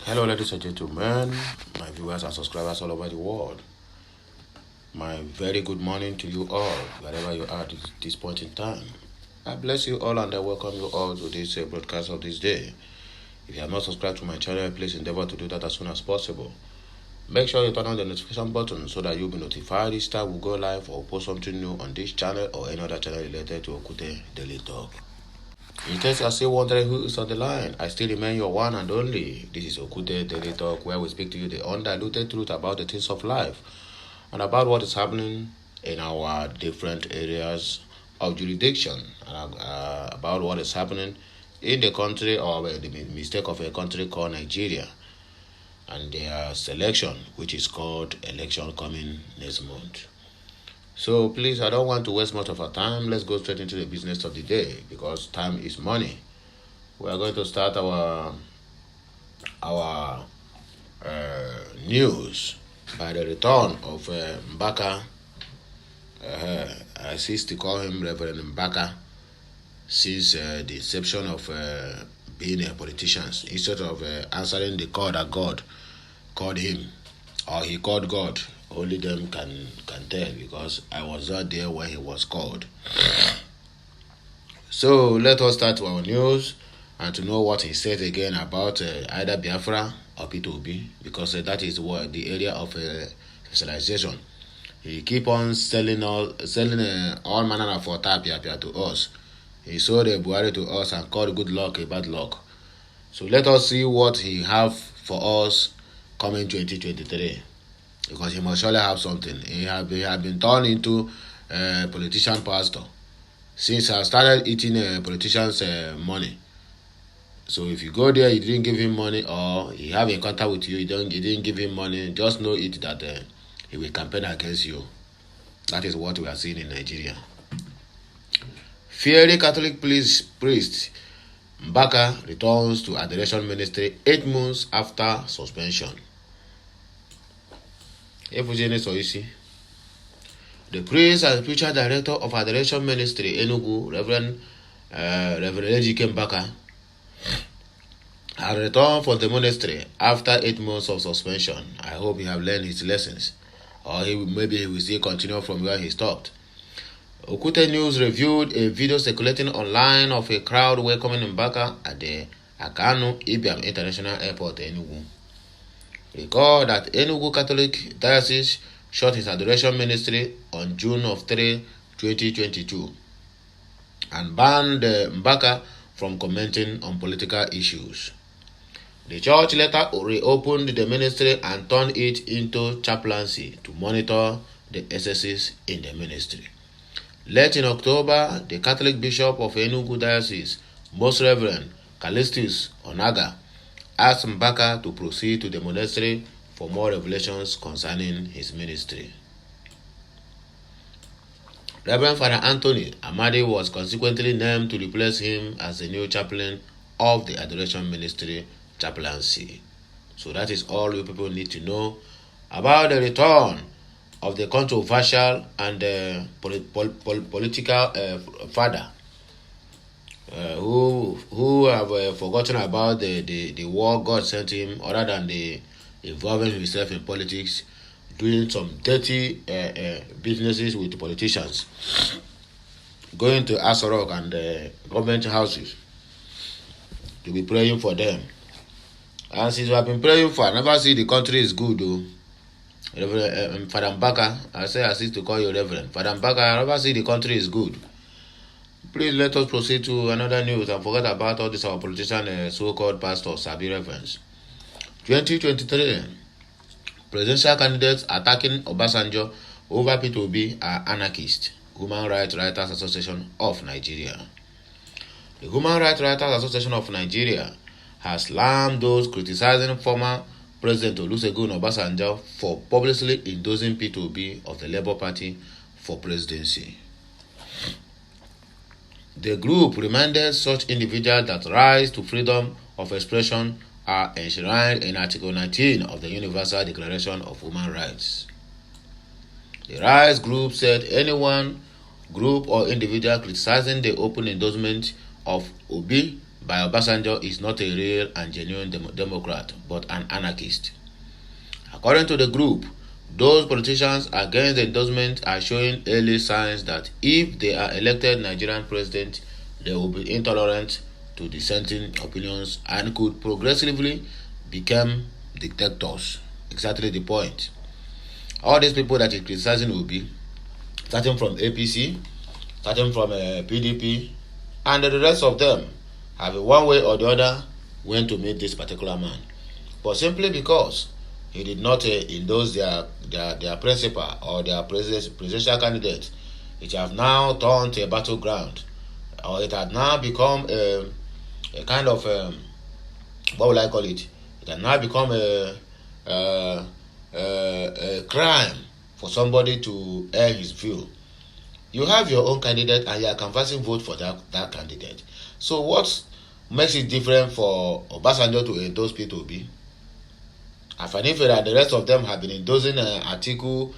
Hello, ladies and gentlemen, my viewers and subscribers all over the world. My very good morning to you all, wherever you are at this point in time. I bless you all and I welcome you all to this broadcast of this day. If you have not subscribed to my channel, please endeavor to do that as soon as possible. Make sure you turn on the notification button so that you'll be notified each time we go live or post something new on this channel or any other channel related to Okute Daily Talk. In case you are still wondering who is on the line, I still remain your one and only. This is Okute Daily Talk, where we speak to you the undiluted truth about the things of life and about what is happening in our different areas of jurisdiction, and about what is happening in the country, or the mistake of a country called Nigeria, and their selection, which is called election coming next month. So please, I don't want to waste much of our time. Let's go straight into the business of the day, because time is money. We are going to start our news by the return of Mbaka. I cease to call him Reverend Mbaka since the inception of being a politician. Instead of answering the call that God called him, or he called God. Only them can tell, because I was not there when he was called. So let us start our news and to know what he said again about either Biafra or P2B, because that is what the area of specialization. He keep on selling all manner of tapia to us. He sold a Buhari to us and called good luck a bad luck. So let us see what he have for us coming 2023. Because he must surely have something. He have been turned into a politician pastor since I started eating politicians' money. So if you go there, you didn't give him money, or he have a contact with you, you didn't give him money, just know it that he will campaign against you. That is what we are seeing in Nigeria. Fiery Catholic priest Mbaka returns to adoration ministry 8 months after suspension. The priest and spiritual director of Adoration Ministry Enugu, Reverend Ejike Mbaka, has returned from the monastery after 8 months of suspension. I hope he have learned his lessons, or maybe he will still continue from where he stopped. Okute News reviewed a video circulating online of a crowd welcoming Mbaka at the Akanu Ibiam International Airport, Enugu. Recall that Enugu Catholic Diocese shut his adoration ministry on June 3, 2022, and banned Mbaka from commenting on political issues. The church later reopened the ministry and turned it into chaplaincy to monitor the excesses in the ministry. Late in October, the Catholic Bishop of Enugu Diocese, Most Reverend Callistus Onaga, asked Mbaka to proceed to the monastery for more revelations concerning his ministry. Reverend Father Anthony Amadi was consequently named to replace him as the new chaplain of the Adoration Ministry chaplaincy. So that is all you people need to know about the return of the controversial and political father who have forgotten about the war God sent him, other than the involving himself in politics, doing some dirty businesses with politicians, going to Asorok and government houses to be praying for them. And since we have been praying for, I never see the country is good though. Reverend Father Mbaka, I cease to call you Reverend Father Mbaka, I never see the country is good. Please let us proceed to another news and forget about all these our politician so-called pastors, Sabi reference. 2023, presidential candidates attacking Obasanjo over P2B are anarchists. Human Rights Writers Association of Nigeria. The Human Rights Writers Association of Nigeria has slammed those criticizing former President Olusegun Obasanjo for publicly endorsing P2B of the Labour Party for presidency. The group reminded such individuals that rights to freedom of expression are enshrined in Article 19 of the Universal Declaration of Human Rights. The rights group said anyone, group or individual criticizing the open endorsement of Obi by Obasanjo is not a real and genuine Democrat, but an anarchist. According to the group, those politicians against the endorsement are showing early signs that if they are elected Nigerian president, they will be intolerant to dissenting opinions and could progressively become dictators. Exactly the point. All these people that is criticizing will be starting from APC, starting from PDP, and the rest of them have one way or the other went to meet this particular man. But simply because he did not endorse their principal or their presidential candidate, it has now turned to a battleground, or it has now become a kind of what will I call it? It has now become a crime for somebody to air his view. You have your own candidate and you are canvassing vote for that candidate. So what makes it different for Obasanjo to endorse P2B? Afanife and the rest of them have been endorsing Atiku,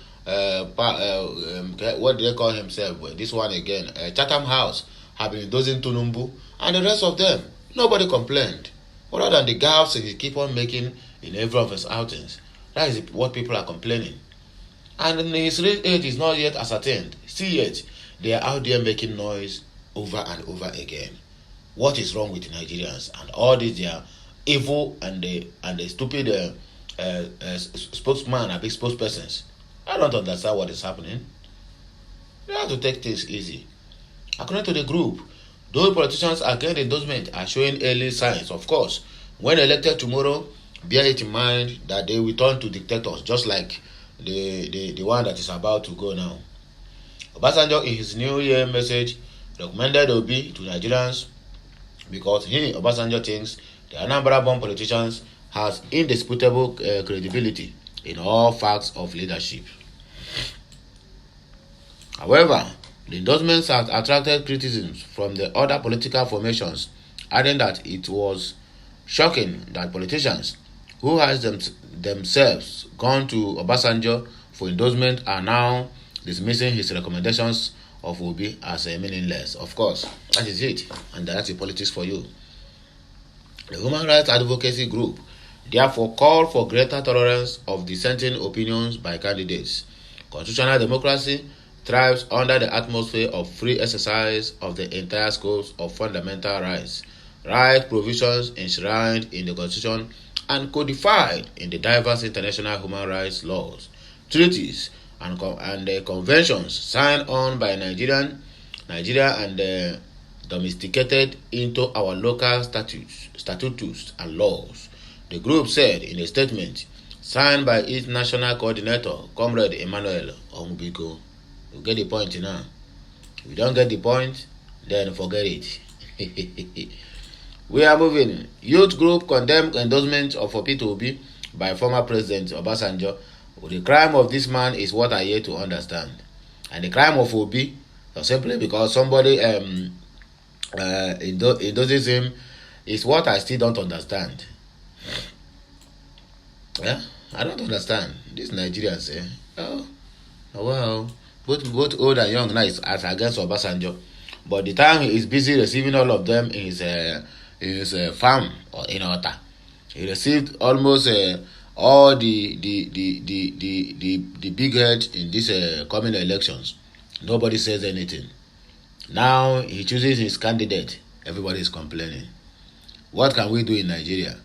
what do they call himself? This one again, Chatham House have been endorsing Tunumbu, and the rest of them. Nobody complained. Other than the gaps he keep on making in every of his outings. That is what people are complaining. And his real age is not yet ascertained. Still yet, they are out there making noise over and over again. What is wrong with Nigerians? And all these their evil and the stupid spokesman and big spokespersons. I don't understand what is happening. They have to take things easy. According to the group, those politicians against endorsement are showing early signs. Of course, when elected tomorrow, bear it in mind that they will turn to dictators, just like the one that is about to go now. Obasanjo, in his New Year message, recommended Obi to Nigerians because he, Obasanjo, thinks the Anambra-born politicians has indisputable credibility in all facts of leadership. However, the endorsements have attracted criticisms from the other political formations, adding that it was shocking that politicians who has themselves gone to Obasanjo for endorsement are now dismissing his recommendations of Obi as meaningless. Of course, that is it, and that's the politics for you. The Human Rights Advocacy Group therefore called for greater tolerance of dissenting opinions by candidates. Constitutional democracy thrives under the atmosphere of free exercise of the entire scopes of fundamental rights, right provisions enshrined in the Constitution and codified in the diverse international human rights laws, treaties, and conventions signed on by Nigeria and domesticated into our local statutes and laws. The group said in a statement signed by its national coordinator, Comrade Emmanuel Ongbiko. You get the point now. If you don't get the point, then forget it. We are moving. Youth group condemned endorsement of P2B by former President Obasanjo. The crime of this man is what I yet to understand. And the crime of Obi is simply because somebody endorses him is what I still don't understand. Yeah, I don't understand. These Nigerians, oh wow. Both old and young now is as against Obasanjo. But the time he is busy receiving all of them in his farm or in Ota. He received almost all the big heads in these coming elections. Nobody says anything. Now he chooses his candidate. Everybody is complaining. What can we do in Nigeria?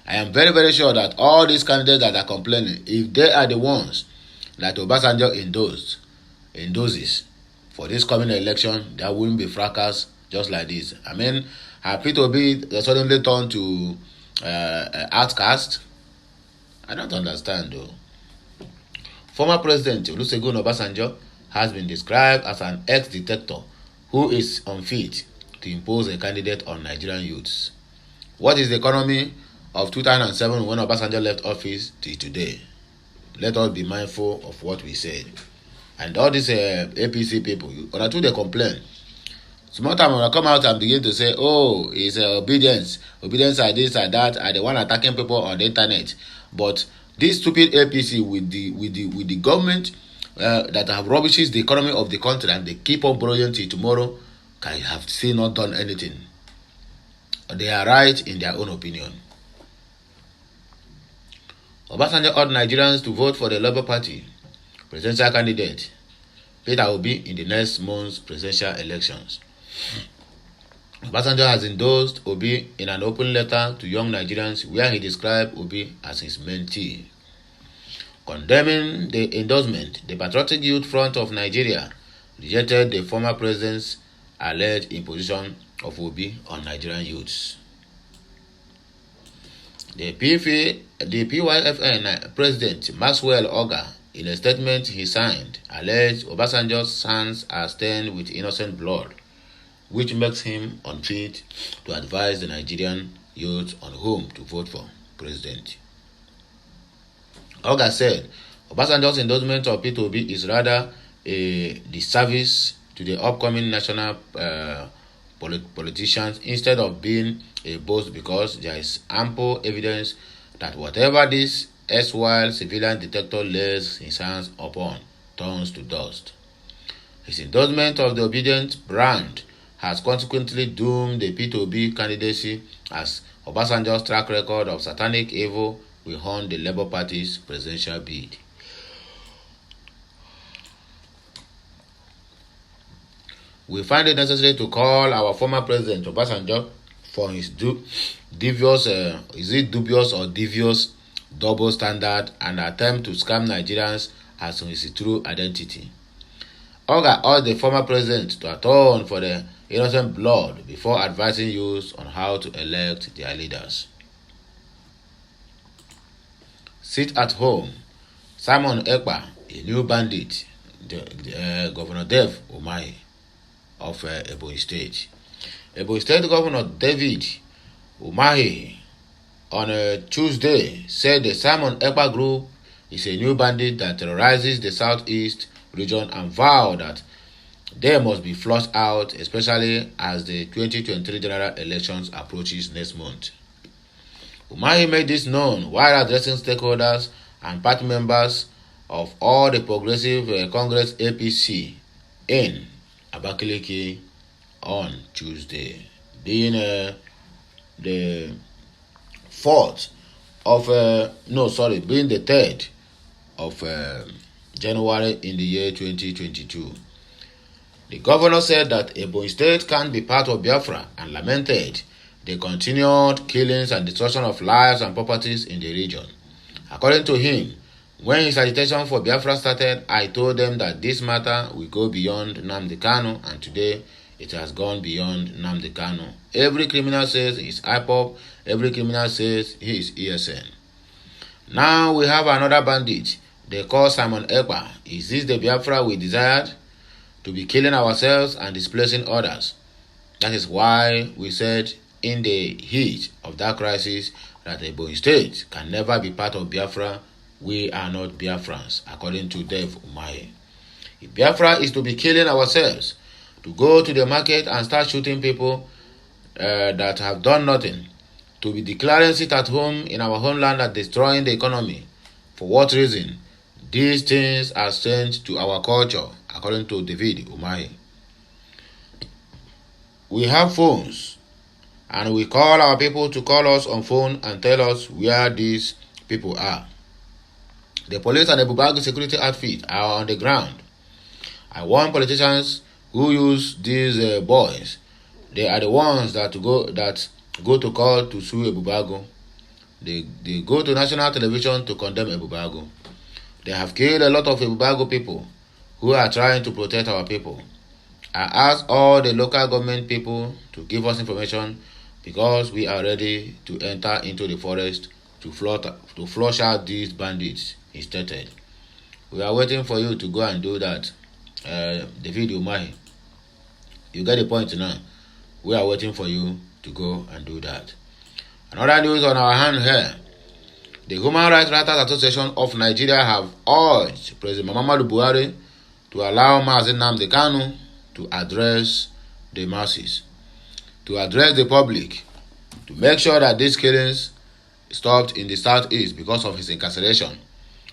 I am very, very sure that all these candidates that are complaining, if they are the ones that Obasanjo endorses for this coming election, there wouldn't be fracas just like this. I mean, happy to be suddenly turned to outcast. I don't understand though. Former President Olusegun Obasanjo has been described as an ex-dictator who is unfit to impose a candidate on Nigerian youths. What is the economy of 2007 when Obasanjo left office to today? Let us be mindful of what we said. And all these APC people, when they complain, small time when I come out and begin to say, oh, it's obedience are this and that, and the one attacking people on the internet. But this stupid APC with the government that have rubbishes the economy of the country and they keep on borrowing till tomorrow, I have still not done anything. they are right in their own opinion. Obasanjo urged Nigerians to vote for the Labour Party presidential candidate Peter Obi in the next month's presidential elections. Obasanjo has endorsed Obi in an open letter to young Nigerians where he described Obi as his mentee. Condemning the endorsement, the Patriotic Youth Front of Nigeria rejected the former president's alleged imposition of Obi on Nigerian youths. The PYFN President Maxwell Oga, in a statement he signed, alleged Obasanjo's hands are stained with innocent blood, which makes him unfit to advise the Nigerian youth on whom to vote for president. Oga said Obasanjo's endorsement of Peter Obi is rather a disservice to the upcoming national politicians instead of being a boast, because there is ample evidence that whatever this erstwhile civilian dictator lays his hands upon turns to dust. His endorsement of the obedient brand has consequently doomed the P2B candidacy, as Obasanjo's track record of satanic evil will haunt the Labour Party's presidential bid. We find it necessary to call our former president Obasanjo for his dubious or devious double standard and attempt to scam Nigerians as to his true identity. Oga urged the former president to atone for the innocent blood before advising youths on how to elect their leaders. Sit at home. Simon Ekpa, a new bandit, Governor Dev Umahi of Ebonyi State. Ebonyi State Governor David Umahi on Tuesday said the Simon Ekpa group is a new bandit that terrorizes the southeast region and vowed that they must be flushed out, especially as the 2023 general elections approaches next month. Umahi made this known while addressing stakeholders and party members of all the Progressive Congress APC in Abakaliki on Tuesday, being the 3rd of January in the year 2022. The governor said that Ebonyi State can't be part of Biafra and lamented the continued killings and destruction of lives and properties in the region. According to him, when his agitation for Biafra started, I told them that this matter will go beyond Nnamdi Kanu, and today it has gone beyond Nnamdi Kanu. Every criminal says he is IPOB, every criminal says he is ESN. Now we have another bandit they call Simon Ekpa. Is this the Biafra we desired? To be killing ourselves and displacing others. That is why we said in the heat of that crisis that the Ebonyi State can never be part of Biafra. We are not Biafrans, according to Dev Umahi. If Biafra is to be killing ourselves, to go to the market and start shooting people that have done nothing, to be declaring sit at home in our homeland and destroying the economy, for what reason? These things are strange to our culture, according to David Umahi. We have phones, and we call our people to call us on phone and tell us where these people are. The police and the Bubagu security outfit are on the ground. I warn politicians who use these boys. They are the ones that go to court to sue Ebubago. They go to national television to condemn Ebubago. They have killed a lot of Ebubago people who are trying to protect our people. I ask all the local government people to give us information because we are ready to enter into the forest to flush out these bandits, he stated. We are waiting for you to go and do that. David Umahi, you get the point now. We are waiting for you to go and do that. Another news on our hand here. The Human Rights Writers Association of Nigeria have urged President Muhammadu Buhari to allow Mazi Nnamdi Kanu to address the masses, to address the public, to make sure that these killings stopped in the southeast because of his incarceration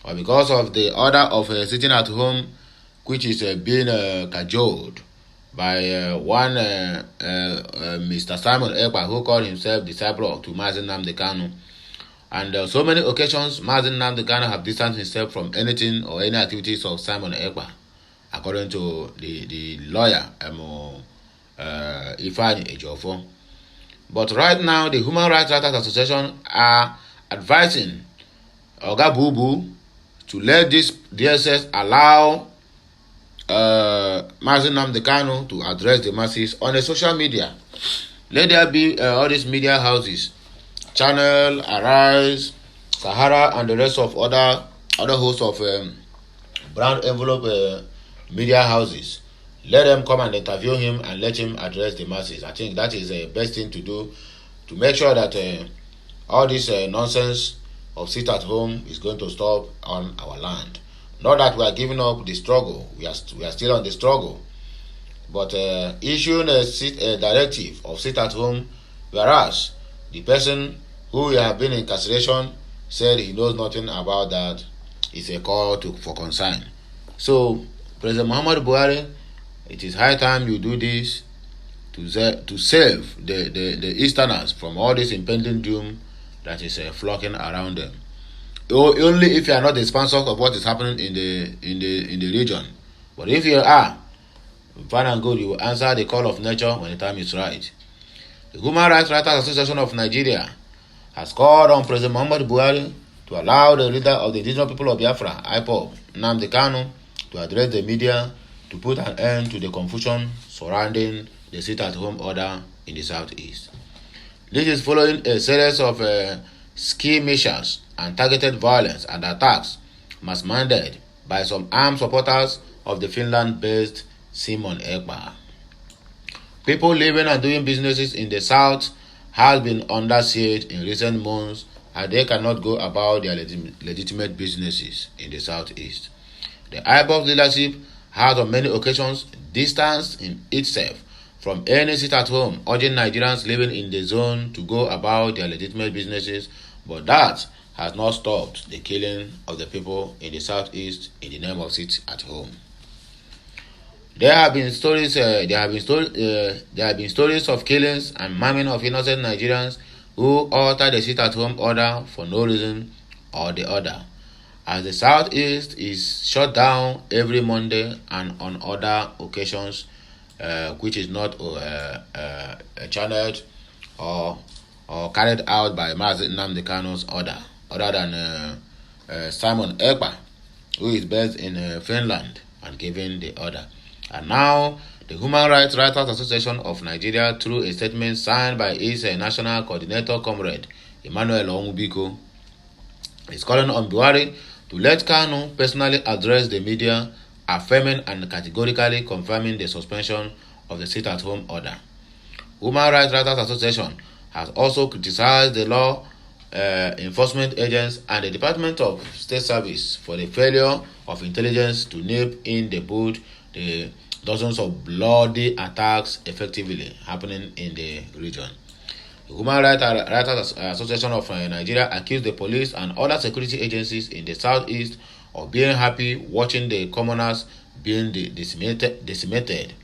or because of the order of sitting at home, which is being cajoled by one Mr. Simon Ekpa, who called himself disciple to Mazi Nnamdi Kanu. And so many occasions, Mazi Nnamdi Kanu have distanced himself from anything or any activities of Simon Ekpa, according to the lawyer, Ifeanyi Ejiofor. But right now, the Human Rights Writers Association are advising Oga Bubu to let this DSS allow Mazi Nnamdi Kanu to address the masses on the social media. Let there be all these media houses, Channel, Arise, Sahara, and the rest of other hosts of brown envelope media houses. Let them come and interview him and let him address the masses. I think that is the best thing to do to make sure that all this nonsense of sit at home is going to stop on our land. Not that we are giving up the struggle. We are still on the struggle. But issuing a directive of sit at home, whereas the person who have been in incarceration said he knows nothing about that, is a call for concern. So, President Muhammadu Buhari, it is high time you do this to save the Easterners from all this impending doom that is flocking around them. Only if you are not the sponsor of what is happening in the region. But if you are, fine and good, you will answer the call of nature when the time is right. The Human Rights Writers Association of Nigeria has called on President Muhammadu Buhari to allow the leader of the indigenous people of Biafra, IPOB, Nnamdi Kanu, to address the media to put an end to the confusion surrounding the sit-at-home order in the southeast. This is following a series of skirmishes and targeted violence and attacks mass-minded by some armed supporters of the Finland-based Simon Ekpa. People living and doing businesses in the south have been under siege in recent months as they cannot go about their legitimate businesses in the southeast. The IPOB leadership has on many occasions distanced itself from any sit-at-home, urging Nigerians living in the zone to go about their legitimate businesses, but that has not stopped the killing of the people in the southeast in the name of sit-at-home. There have been stories of killings and maiming of innocent Nigerians who altered the sit-at-home order for no reason or the other, as the southeast is shut down every Monday and on other occasions, which is not channeled or carried out by Mazi Nnamdi Kanu's order, other than Simon Ekpa, who is based in Finland and giving the order. And now, the Human Rights Writers Association of Nigeria, through a statement signed by its national coordinator, Comrade Emmanuel Onwubiko, is calling on Buhari to let Kanu personally address the media, affirming and categorically confirming the suspension of the sit-at-home order. Human Rights Writers Association has also criticized the law enforcement agents and the Department of State Service for the failure of intelligence to nip in the bud the dozens of bloody attacks effectively happening in the region. The Human Rights Association of Nigeria accused the police and other security agencies in the southeast of being happy watching the commoners being decimated,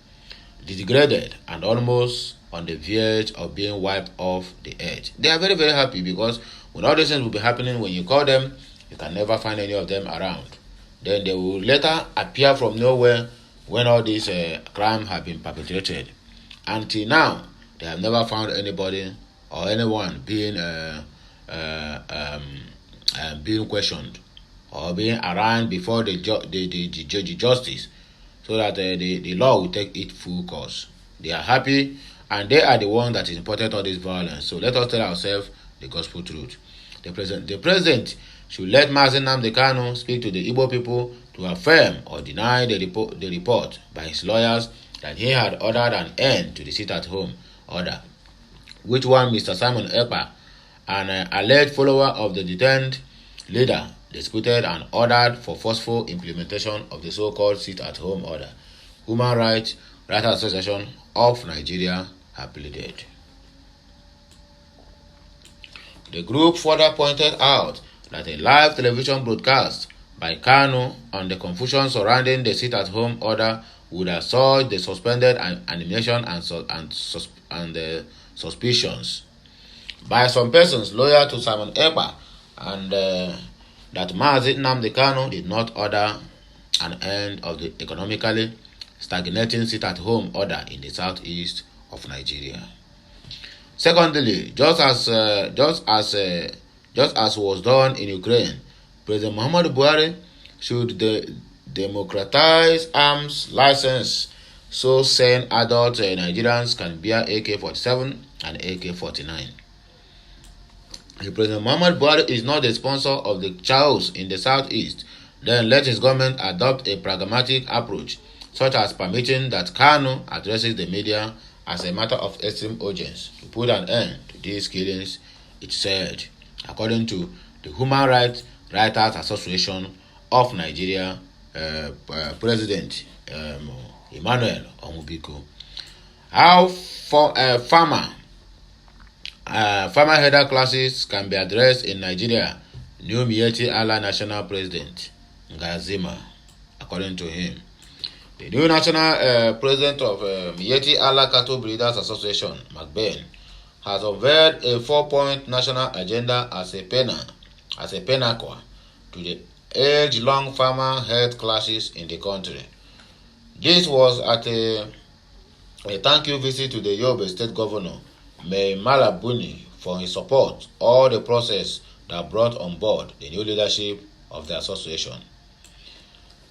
degraded, and almost on the verge of being wiped off the earth. They are very, very happy because when all these things will be happening, when you call them, you can never find any of them around. Then they will later appear from nowhere when all these crimes have been perpetrated. Until now, they have never found anybody or anyone being questioned or being arraigned before the justice, so that the law will take its full course. They are happy, and they are the ones that is imported all this violence. So let us tell ourselves the gospel truth. The president should let Mazi Nnamdi Kanu speak to the Igbo people to affirm or deny the report by his lawyers that he had ordered an end to the sit-at-home order, which one Mr. Simon Ekpa, an alleged follower of the detained leader, disputed and ordered for forceful implementation of the so-called sit-at-home order. Human Rights Writers Association of Nigeria have pleaded. The group further pointed out that a live television broadcast by Kanu on the confusion surrounding the sit-at-home order would assuage the suspended animation and suspicions by some persons loyal to Simon Ekpa, and that Mazi Nnamdi Kanu did not order an end of the economically stagnating sit-at-home order in the southeast of Nigeria. Secondly, just as was done in Ukraine, President Muhammadu Buhari should democratize arms license so saying adult Nigerians can bear AK-47 and AK-49. If President Muhammadu Buhari is not the sponsor of the chaos in the southeast, then let his government adopt a pragmatic approach, such as permitting that Kanu addresses the media as a matter of extreme urgency to put an end to these killings, it said, according to the Human Rights Writers Association of Nigeria President Emmanuel Omubiko. How farmer header classes can be addressed in Nigeria, new Miyetti Allah National President Ngazima, according to him. The new national president of Miyetti Allah Cattle Breeders Association, McBain, has unveiled a 4-point national agenda as a pinnacle to the age-long farmer health classes in the country. This was at a thank you visit to the Yobe State Governor, May Malabuni, for his support all the process that brought on board the new leadership of the association.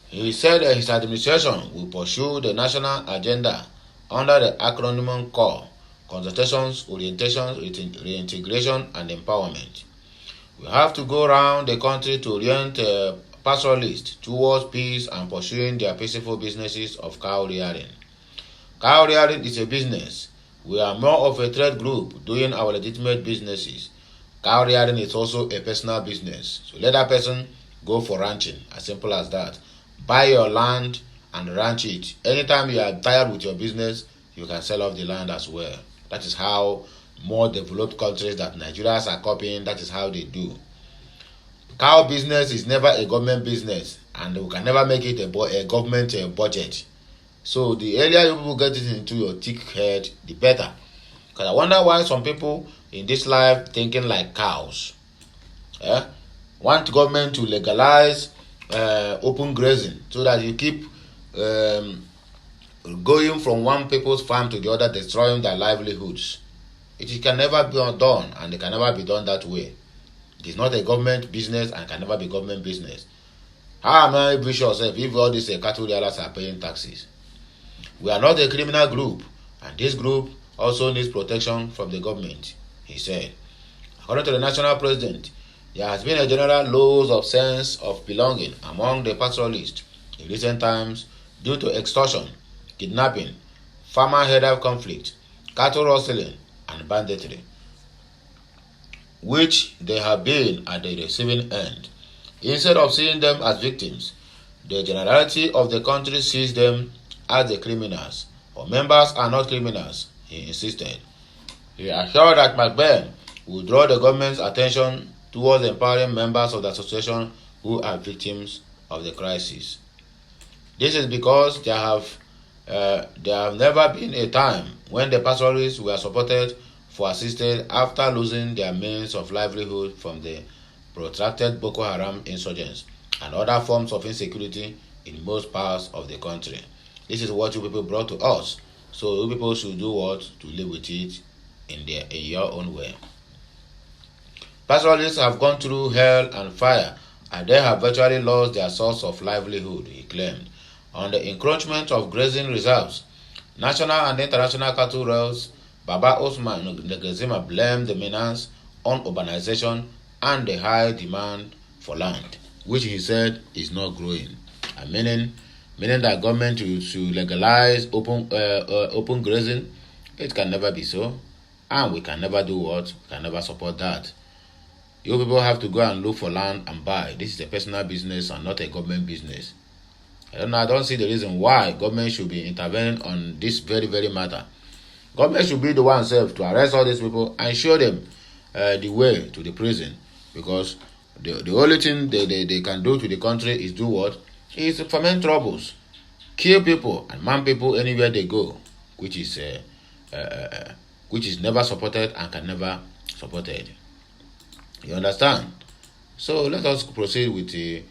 He said that his administration will pursue the national agenda under the acronym CORE: Consultations, Orientation, Reintegration, and Empowerment. We have to go around the country to orient pastoralists towards peace and pursuing their peaceful businesses of cow rearing. Cow rearing is a business. We are more of a trade group doing our legitimate businesses. Cow rearing is also a personal business. So let that person go for ranching, as simple as that. Buy your land and ranch it. Anytime you are tired with your business, you can sell off the land as well. That is how more developed countries that Nigerians are copying, that is how they do. Cow business is never a government business, and we can never make it a government budget. So the earlier you people get it into your thick head, the better. Because I wonder why some people in this life thinking like cows. Want government to legalize open grazing so that you keep going from one people's farm to the other, destroying their livelihoods. It can never be done, and it can never be done that way. It is not a government business and can never be government business. How am I vicious if all these cattle dealers are paying taxes? We are not a criminal group, and this group also needs protection from the government, he said. According to the national president, there has been a general loss of sense of belonging among the pastoralists in recent times due to extortion, kidnapping, farmer-header conflict, cattle rustling, and banditry, which they have been at the receiving end. Instead of seeing them as victims, the generality of the country sees them as the criminals. Our members are not criminals, he insisted. He assured that McBain will draw the government's attention towards empowering members of the association who are victims of the crisis. This is because there have never been a time when the pastoralists were supported for assisted after losing their means of livelihood from the protracted Boko Haram insurgents and other forms of insecurity in most parts of the country. This is what you people brought to us, so you people should do what? To live with it in your own way. Pastoralists have gone through hell and fire, and they have virtually lost their source of livelihood, he claimed. On the encroachment of grazing reserves, national and international cattle rails, Baba Osman Negezima blamed the menace on urbanization and the high demand for land, which he said is not growing, and meaning that government should legalize open grazing. It can never be so, and we can never do what? We can never support that. You people have to go and look for land and buy. This is a personal business and not a government business. I don't see the reason why government should be intervening on this very, very matter. Government should be the one self to arrest all these people and show them the way to the prison, because the only thing they can do to the country is do what? Is foment troubles. kill people and man people anywhere they go, which is never supported and can never supported. You understand? So let us proceed with the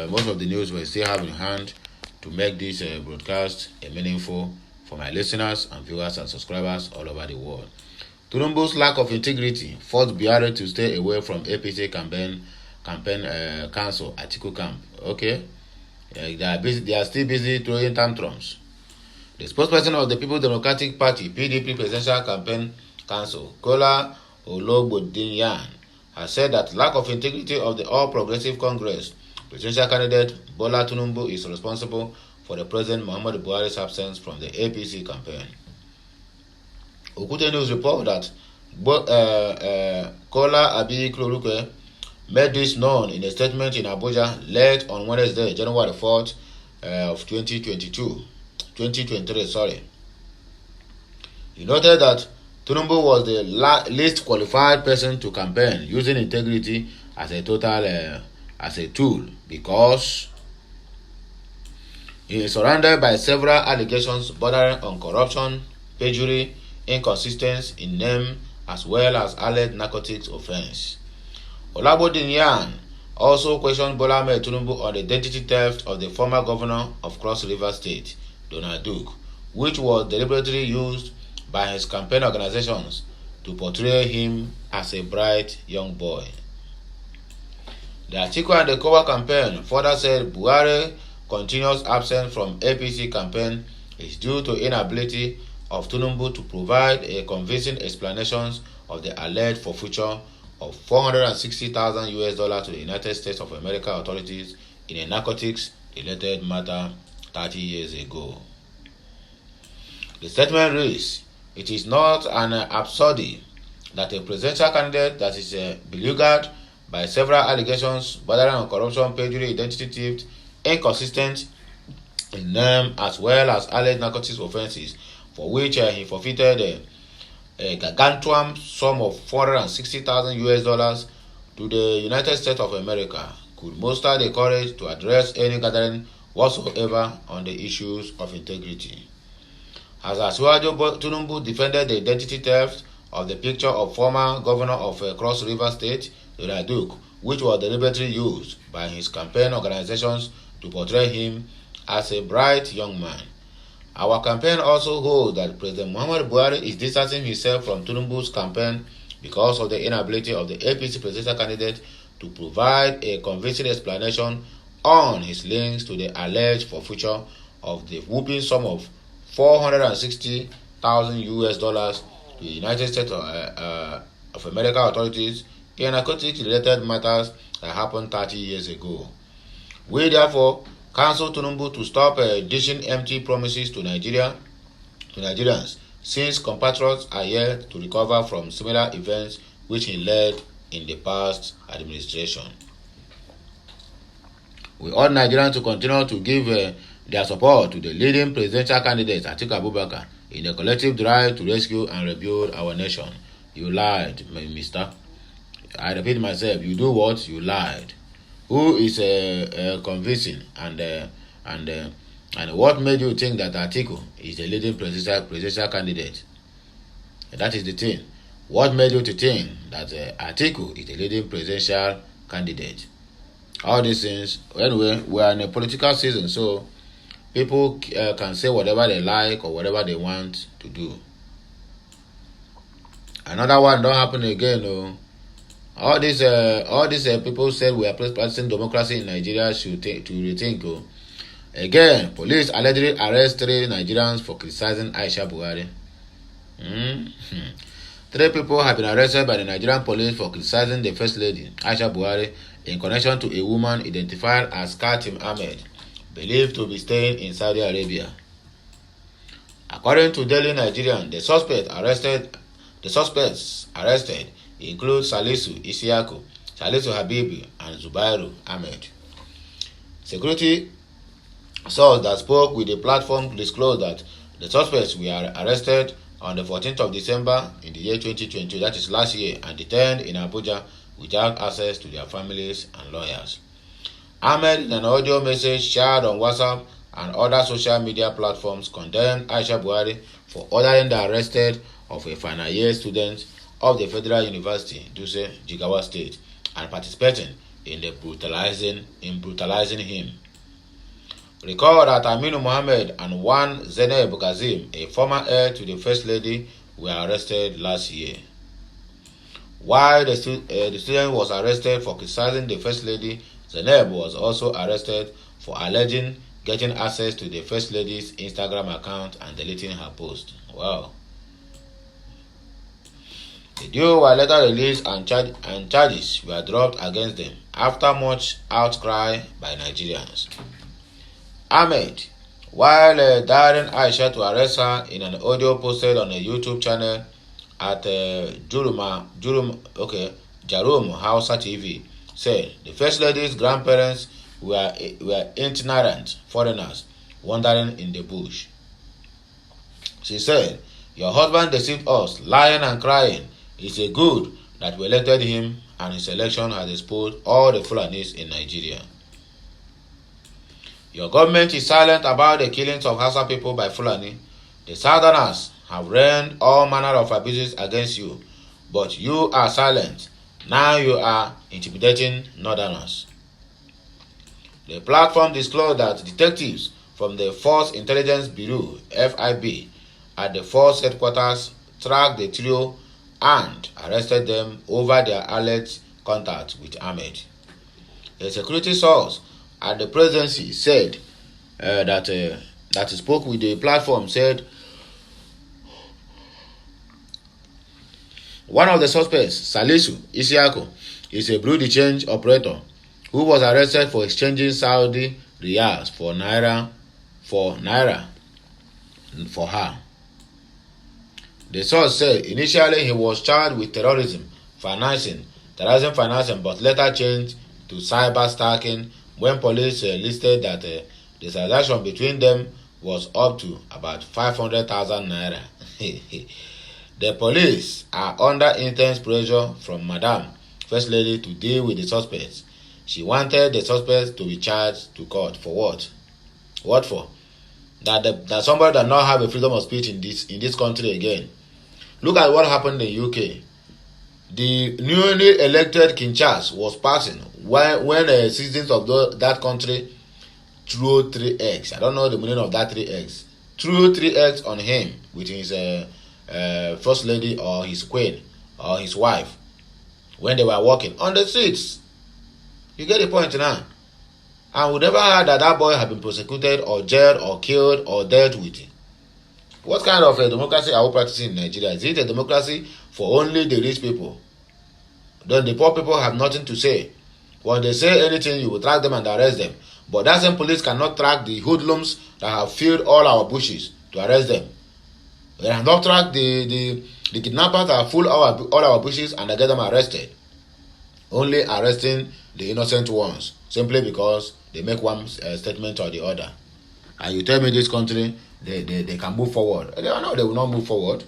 most of the news we still have in hand to make this broadcast meaningful for my listeners and viewers and subscribers all over the world. Tinubu's lack of integrity forced Buhari to stay away from APC campaign council Atiku camp. Okay, they are still busy throwing tantrums. The spokesperson of the People's Democratic Party (PDP) Presidential Campaign Council, Kola Ologbondiyan, has said that lack of integrity of the All Progressive Congress presidential candidate Bola Tinubu is responsible for the President Muhammadu Buhari's absence from the APC campaign. Okute News report that Kola Abi-Kloruke made this known in a statement in Abuja late on Wednesday, January 4th of 2023. Sorry. He noted that Tinubu was the least qualified person to campaign using integrity as a tool because he is surrounded by several allegations bordering on corruption, perjury, inconsistency in name, as well as alleged narcotics offense. Ologbondiyan also questioned Bola Ahmed Tinubu on the identity theft of the former governor of Cross River State, Donald Duke, which was deliberately used by his campaign organizations to portray him as a bright young boy. The Atiku and the Kowa campaign further said Buhari's continuous absence from APC campaign is due to inability of Tinubu to provide a convincing explanations of the alleged forfeiture of $460,000 to the United States of America authorities in a narcotics-related matter 30 years ago. The statement reads, "It is not an absurdity that a presidential candidate that is beleaguered by several allegations bordering on corruption, perjury, identity theft, inconsistent in name, as well as alleged narcotics offenses, for which he forfeited a gargantuan sum of $460,000 to the United States of America, could muster the courage to address any gathering whatsoever on the issues of integrity." As Asiwaju Tinubu defended the identity theft of the picture of former governor of Cross River State, Donald Duke, which was deliberately used by his campaign organizations to portray him as a bright young man. Our campaign also holds that President Muhammadu Buhari is distancing himself from Tinubu's campaign because of the inability of the APC presidential candidate to provide a convincing explanation on his links to the alleged forfeiture of the whooping sum of $460,000 to the United States of America authorities in narcotics-related matters that happened 30 years ago. We therefore counsel Tinubu to stop dishing empty promises to Nigerians, since compatriots are yet to recover from similar events which he led in the past administration. We urge Nigerians to continue to give their support to the leading presidential candidate Atiku Abubakar in the collective drive to rescue and rebuild our nation. You lied, mister. I repeat myself, you do what? You lied. Who is convincing and what made you think that Atiku is the leading presidential candidate? That is the thing. What made you to think that Atiku is the leading presidential candidate? All these things. Anyway, we are in a political season, so people can say whatever they like or whatever they want to do. Another one don't happen again, no. All these people said we are practicing democracy in Nigeria should to rethink. Again, police allegedly arrest 3 Nigerians for criticizing Aisha Buhari. 3 people have been arrested by the Nigerian police for criticizing the First Lady, Aisha Buhari, in connection to a woman identified as Katim Ahmed, believed to be staying in Saudi Arabia. According to Daily Nigerian, the suspects arrested include Salisu Isiaku, Salisu Habibi, and Zubairu Ahmed. Security source that spoke with the platform disclosed that the suspects were arrested on the 14th of December in the year 2020, that is last year, and detained in Abuja without access to their families and lawyers. Ahmed, in an audio message shared on WhatsApp, and other social media platforms condemned Aisha Buhari for ordering the arrested of a final year student of the Federal University, Dutse, Jigawa State, and participating in brutalizing him. Recall that Aminu Mohammed and one Zainab Kazim, a former heir to the First Lady, were arrested last year. While the student was arrested for criticizing the First Lady, Zainab was also arrested for alleging getting access to the First Lady's Instagram account and deleting her post. Wow. The duo were later released and charges were dropped against them after much outcry by Nigerians. Ahmed, while daring Aisha to arrest her in an audio posted on a YouTube channel at Jarum Hausa TV, said the First Lady's grandparents were itinerant foreigners wandering in the bush. She said, "Your husband deceived us, lying and crying. It's a good that we elected him, and his election has exposed all the Fulanis in Nigeria. Your government is silent about the killings of Hausa people by Fulani. The Southerners have rained all manner of abuses against you, but you are silent. Now you are intimidating Northerners." The platform disclosed that detectives from the Force Intelligence Bureau (FIB) at the force headquarters tracked the trio and arrested them over their alleged contact with Ahmed. A security source at the presidency said that he spoke with the platform said one of the suspects, Salisu Isiako, is a blue change operator who was arrested for exchanging Saudi riyals for naira for her. The source said initially he was charged with terrorism financing, but later changed to cyber stalking when police listed that the transaction between them was up to about 500,000 naira. The police are under intense pressure from Madam First Lady to deal with the suspects. She wanted the suspects to be charged to court for what? What for? That somebody does not have a freedom of speech in this country again. Look at what happened in the UK. The newly elected King Charles was passing when citizens of that country threw 3 eggs. I don't know the meaning of that 3 eggs. Threw 3 eggs on him with his first lady or his queen or his wife when they were walking on the streets. You get the point now. And we never heard that boy had been prosecuted or jailed or killed or dealt with. What kind of a democracy are we practicing in Nigeria? Is it a democracy for only the rich people? Then the poor people have nothing to say. When they say anything, you will track them and arrest them. But that same police cannot track the hoodlums that have filled all our bushes to arrest them. They have not tracked the kidnappers that have filled all our bushes and they get them arrested. Only arresting the innocent ones simply because they make one statement or the other. And you tell me this country they can move forward. They will not move forward.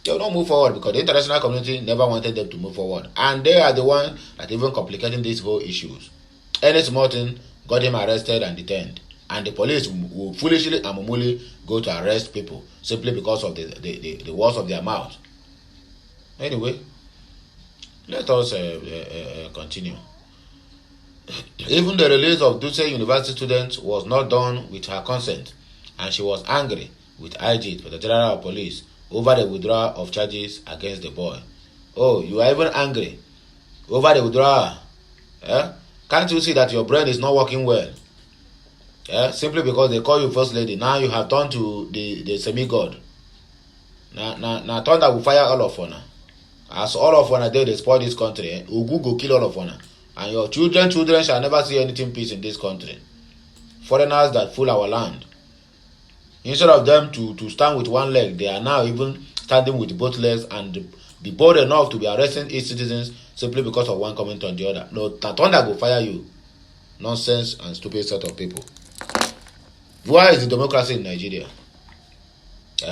They will not move forward because the international community never wanted them to move forward. And they are the ones that even complicating these whole issues. Any small thing got him arrested and detained. And the police will foolishly and mummuli go to arrest people simply because of the words of their mouth. Anyway, let us continue. Even the release of Dutse University students was not done with her consent, and she was angry with IG, the General of Police, over the withdrawal of charges against the boy. Oh, you are even angry over the withdrawal? Can't you see that your brain is not working well? Simply because they call you First Lady, now you have turned to the semi-god. Now thunder will fire all of una. As all of una they spoil this country, Ugu go kill all of una. And your children shall never see anything peace in this country. Foreigners that fool our land. Instead of them to stand with one leg, they are now even standing with both legs and be bold enough to be arresting its citizens simply because of one comment on the other. No, thunder will fire you. Nonsense and stupid set of people. Where is the democracy in Nigeria?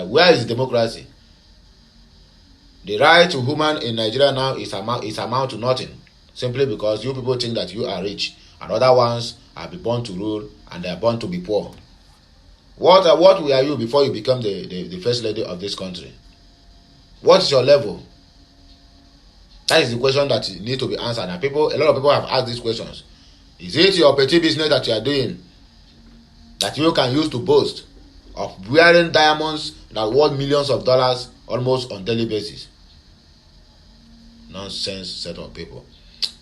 Where is democracy? The right to human in Nigeria now is amount to nothing. Simply because you people think that you are rich and other ones are born to rule and they are born to be poor. What were you before you become the first lady of this country? What is your level? That is the question that need to be answered. And a lot of people have asked these questions. Is it your petty business that you are doing that you can use to boast of wearing diamonds that worth millions of dollars almost on daily basis? Nonsense set of people.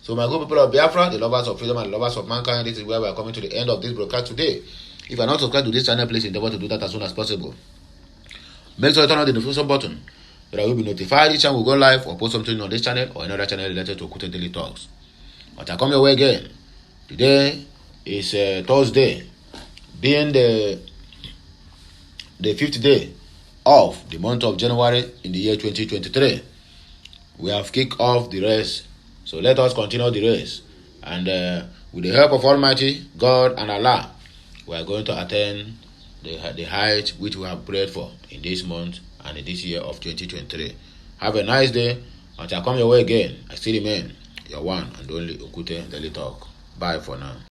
So my good people of Biafra, the lovers of freedom and the lovers of mankind, this is where we are coming to the end of this broadcast today. If you are not subscribed to this channel, please endeavor to do that as soon as possible. Make sure you turn on the notification button so that you will be notified each time we go live or post something on this channel or another channel related to Okute Daily Talks. But I come your way again. Today is Thursday, being the 5th day of the month of January in the year 2023. We have kicked off the race, so let us continue the race. And with the help of Almighty God and Allah, we are going to attain the height which we have prayed for in this month and in this year of 2023. Have a nice day. Until I come your way again, I still remain your one and only Okute Daily Talk. Bye for now.